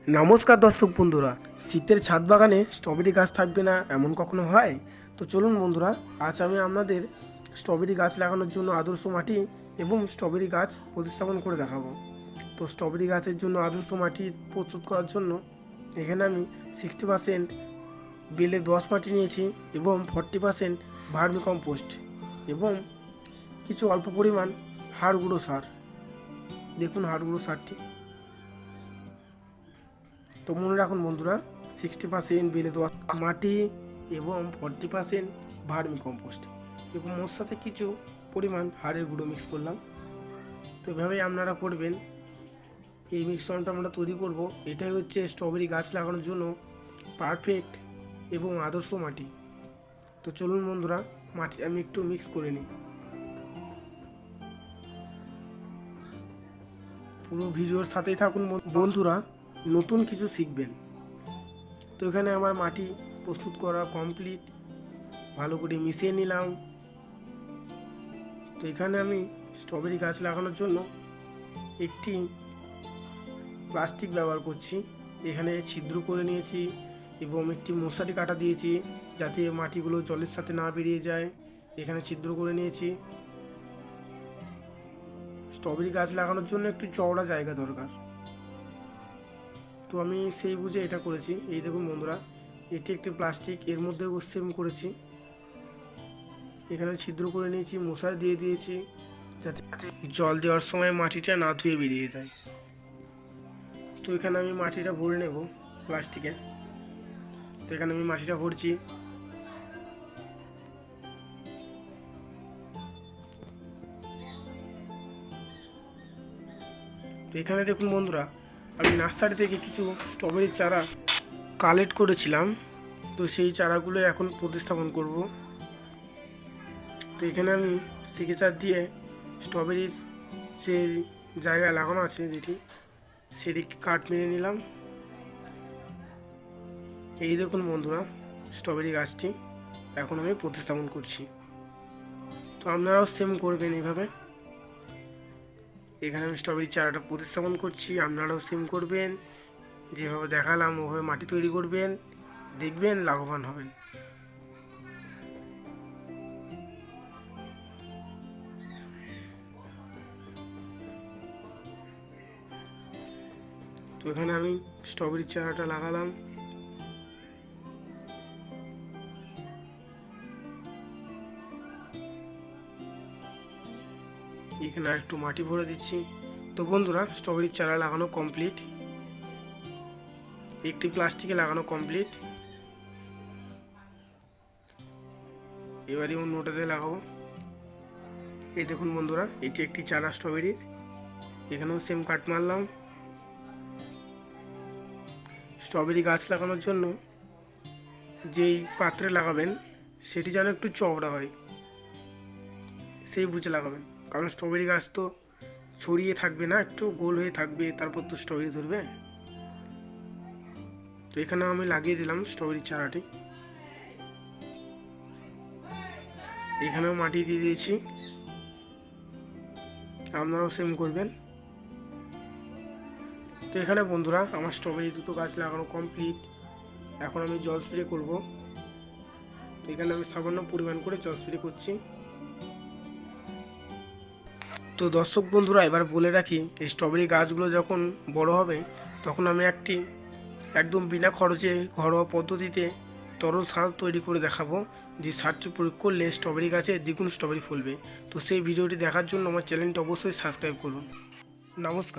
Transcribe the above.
নমস্কার দর্শক বন্ধুরা, শীতের ছাদ বাগানে স্ট্রবেরি গাছ থাকবে না এমন কখনো হয়? তো চলুন বন্ধুরা, আজ আমি আপনাদের স্ট্রবেরি গাছ লাগানোর জন্য আদর্শ মাটি এবং স্ট্রবেরি গাছ প্রতিস্থাপন করে দেখাবো। তো স্ট্রবেরি গাছের জন্য আদর্শ মাটি প্রস্তুত করার জন্য এখানে আমি 60% বেলে দোআঁশ মাটি নিয়েছি এবং 40% ভার্মি কম্পোস্ট এবং কিছু অল্প পরিমাণ হাড় গুঁড়ো সার। দেখুন হাড় গুঁড়ো সারটি। তো মনে রাখুন বন্ধুরা, 60% বেলে দোআঁশ মাটি এবং 40% ভার্মি কম্পোস্ট এবং ওর সাথে কিছু পরিমাণ হাড়ের গুঁড়ো মিক্স করলাম। তো এভাবেই আপনারা করবেন। এই মিশ্রণটা আমরা তৈরি করব। এটাই হচ্ছে স্ট্রবেরি গাছ লাগানোর জন্য পারফেক্ট এবং আদর্শ মাটি। তো চলুন বন্ধুরা, মাটি আমি একটু মিক্স করে নিই। পুরো ভিডিওর সাথেই থাকুন বন্ধুরা, নতুন কিছু শিখবেন। তো এখানে আমার মাটি প্রস্তুত করা কমপ্লিট, ভালো করে মিশিয়ে নিলাম। তো এখানে আমি স্ট্রবেরি গাছ লাগানোর জন্য একটি প্লাস্টিক ব্যবহার করছি। এখানে ছিদ্র করে নিয়েছি এবং একটি মশারি কাটা দিয়েছি যাতে মাটিগুলো জলের সাথে না বেরিয়ে যায়। এখানে ছিদ্র করে নিয়েছি। স্ট্রবেরি গাছ লাগানোর জন্য একটু চওড়া জায়গা দরকার, তো আমি সেই বুঝে এটা করেছি। এই দেখুন বন্ধুরা, এটি একটি প্লাস্টিক, এর মধ্যেও সেম করেছি। এখানে ছিদ্র করে নিয়েছি, মশারি দিয়ে দিয়েছি যাতে জল দেওয়ার সময় মাটিটা না ধুয়ে বেরিয়ে যায়। তো এখানে আমি মাটিটা ভরে নেব প্লাস্টিকে। তো এখানে আমি মাটিটা ভরছি। তো এখানে দেখুন বন্ধুরা, আমি নার্সারি থেকে কিছু স্ট্রবেরির চারা কালেক্ট করেছিলাম। তো সেই চারাগুলো এখন প্রতিস্থাপন করব। তো এখানে আমি সিকেচার দিয়ে স্ট্রবেরির যে জায়গায় লাগানো আছে সেটি কাট মেরে নিলাম। এই দেখুন বন্ধুরা, স্ট্রবেরি গাছটি এখন আমি প্রতিস্থাপন করছি। তো আপনারাও সেম করবেন এইভাবে। এখানে আমি স্ট্রবেরি চারাটা প্রতিস্থাপন করছি, আপনারাও সেম করবেন। যেভাবে দেখালাম ওভাবে মাটি তৈরি করবেন, দেখবেন লাভবান হবেন। তো এখানে আমি স্ট্রবেরির চারাটা লাগালাম। এখানে আর একটু মাটি ভরে দিচ্ছি। তো বন্ধুরা, স্ট্রবেরির চারা লাগানো কমপ্লিট, একটি প্লাস্টিকে লাগানো কমপ্লিট। এবারে অন্যটাতে লাগাবো। এই দেখুন বন্ধুরা, এটি একটি চারা স্ট্রবেরির, এখানেও সেম কাট মারলাম। স্ট্রবেরি গাছ লাগানোর জন্য যেই পাত্রে লাগাবেন সেটি যেন একটু চওড়া হয়, সেই বুঝে লাগাবেন। কারণ স্ট্রবেরি গাছ তো ছড়িয়ে থাকবে না, একটু গোল হয়ে থাকবে, তারপর তো স্ট্রবেরি ধরবে। তো এখানে আমি লাগিয়ে দিলাম স্ট্রবেরির চারাটি। এখানেও মাটি দিয়ে দিয়েছি, আপনারাও সেম করবেন। তো এখানে বন্ধুরা, আমার স্ট্রবেরি দুটো গাছ লাগানো কমপ্লিট। এখন আমি জল স্প্রে করব। তো এখানে আমি সামান্য পরিমাণ করে জল স্প্রে করছি। তো দর্শক বন্ধুরা, এবার বলে রাখি, এই স্ট্রবেরি গাছগুলো যখন বড় হবে তখন আমি একদম বিনা খরচে ঘরোয়া পদ্ধতিতে তরল সার তৈরি করে দেখাবো, যে সারটি প্রয়োগ করলে স্ট্রবেরি গাছে দ্বিগুণ স্ট্রবেরি ফলবে। তো সেই ভিডিওটি দেখার জন্য আমার চ্যানেলটি অবশ্যই সাবস্ক্রাইব করুন। নমস্কার।